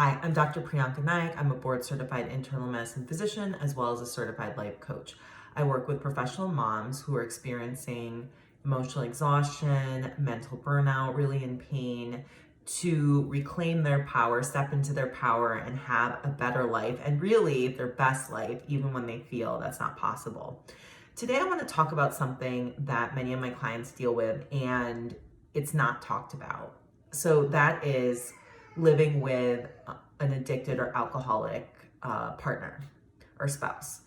Hi, I'm Dr. Priyanka Naik. I'm a board certified internal medicine physician as well as a certified life coach. I work with professional moms who are experiencing emotional exhaustion, mental burnout, really in pain, to reclaim their power, step into their power, and have a better life and really their best life, even when they feel that's not possible. Today, I want to talk about something that many of my clients deal with, and it's not talked about. So, that is living with an addicted or alcoholic partner or spouse.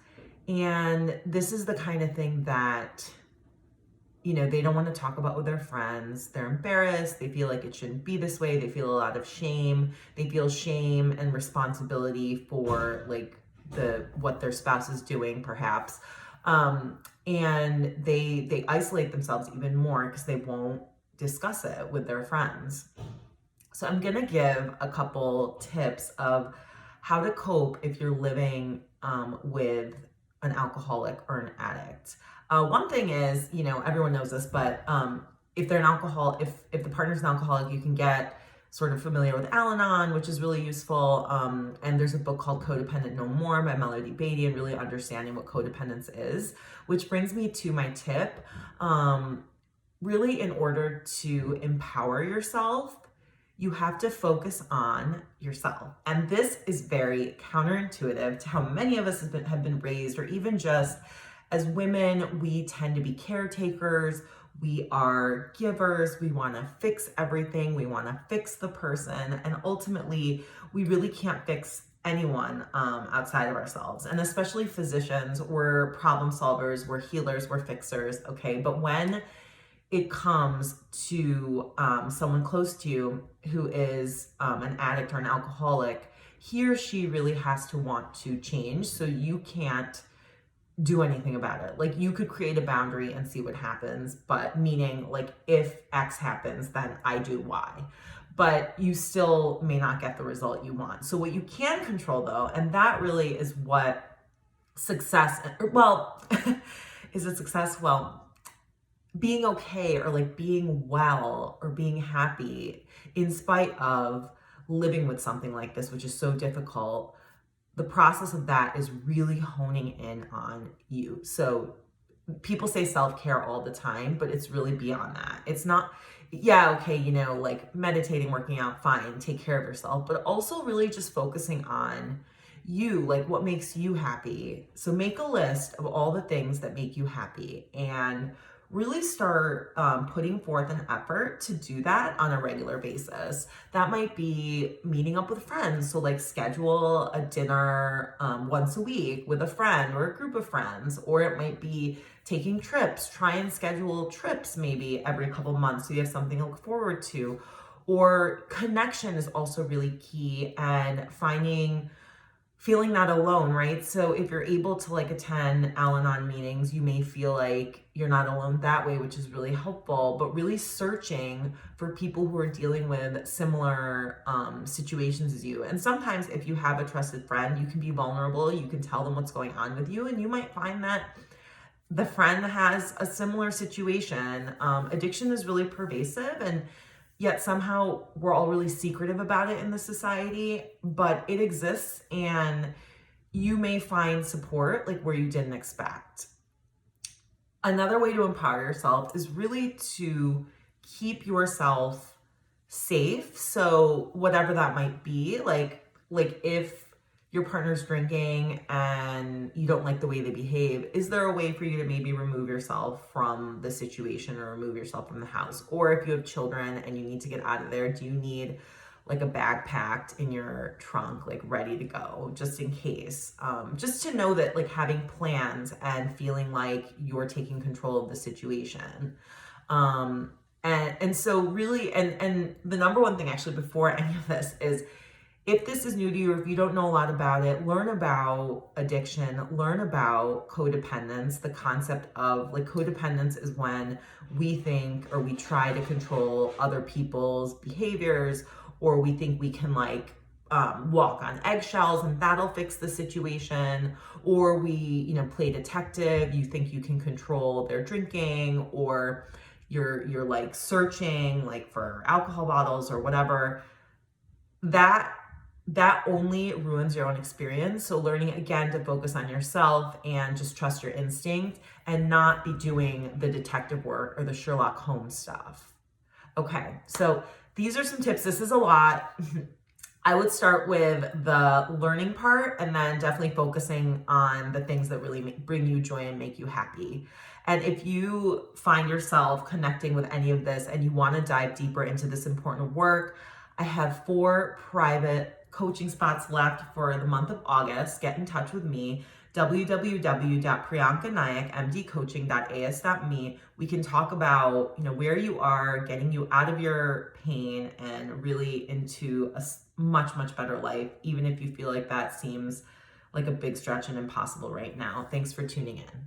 And this is the kind of thing that, they don't want to talk about with their friends. They're embarrassed. They feel like it shouldn't be this way. They feel a lot of shame. They feel shame and responsibility for like what their spouse is doing, perhaps. And they isolate themselves even more because they won't discuss it with their friends. So I'm going to give a couple tips of how to cope if you're living with an alcoholic or an addict. One thing is, everyone knows this, but if they're if the partner's an alcoholic, you can get sort of familiar with Al-Anon, which is really useful. And there's a book called Codependent No More by Melody Beatty, and really understanding what codependence is, which brings me to my tip. Really, in order to empower yourself, you have to focus on yourself. And this is very counterintuitive to how many of us have been raised, or even just as women, we tend to be caretakers. We are givers. We want to fix everything. We want to fix the person. And ultimately, we really can't fix anyone outside of ourselves. And especially physicians, we're problem solvers, we're healers, we're fixers, okay? But when it comes to someone close to you who is an addict or an alcoholic, he or she really has to want to change. So you can't do anything about it. Like, you could create a boundary and see what happens, but meaning like if X happens, then I do Y. But you still may not get the result you want. So what you can control though, and that really is what success, well, is it success? Well, being okay or like being well or being happy in spite of living with something like this, which is so difficult, the process of that is really honing in on you. So people say self-care all the time, but it's really beyond that. It's not, yeah, okay, like meditating, working out, fine, take care of yourself, but also really just focusing on you, like what makes you happy. So make a list of all the things that make you happy and really start putting forth an effort to do that on a regular basis. That might be meeting up with friends. So like schedule a dinner once a week with a friend or a group of friends, or it might be taking trips. Try and schedule trips maybe every couple months so you have something to look forward to. Or connection is also really key, and feeling not alone, right? So if you're able to like attend Al-Anon meetings, you may feel like you're not alone that way, which is really helpful, but really searching for people who are dealing with similar situations as you. And sometimes if you have a trusted friend, you can be vulnerable, you can tell them what's going on with you, and you might find that the friend has a similar situation. Addiction is really pervasive, and yet somehow we're all really secretive about it in the society, but it exists, and you may find support like where you didn't expect. Another way to empower yourself is really to keep yourself safe. So whatever that might be, like if your partner's drinking and you don't like the way they behave, is there a way for you to maybe remove yourself from the situation or remove yourself from the house? Or if you have children and you need to get out of there, do you need like a bag packed in your trunk, like ready to go, just in case? Just to know that like having plans and feeling like you're taking control of the situation. And so really, and the number one thing actually before any of this is, if this is new to you, or if you don't know a lot about it, learn about addiction, learn about codependence. The concept of like codependence is when we think or we try to control other people's behaviors, or we think we can like walk on eggshells and that'll fix the situation, or we play detective. You think you can control their drinking, or you're like searching like for alcohol bottles or whatever. That that only ruins your own experience. So learning again to focus on yourself and just trust your instinct and not be doing the detective work or the Sherlock Holmes stuff. Okay, so these are some tips. This is a lot. I would start with the learning part and then definitely focusing on the things that really bring you joy and make you happy. And if you find yourself connecting with any of this and you want to dive deeper into this important work, I have 4 private coaching spots left for the month of August. Get in touch with me, www.priyankanayakmdcoaching.as.me. We can talk about, where you are, getting you out of your pain and really into a much, much better life, even if you feel like that seems like a big stretch and impossible right now. Thanks for tuning in.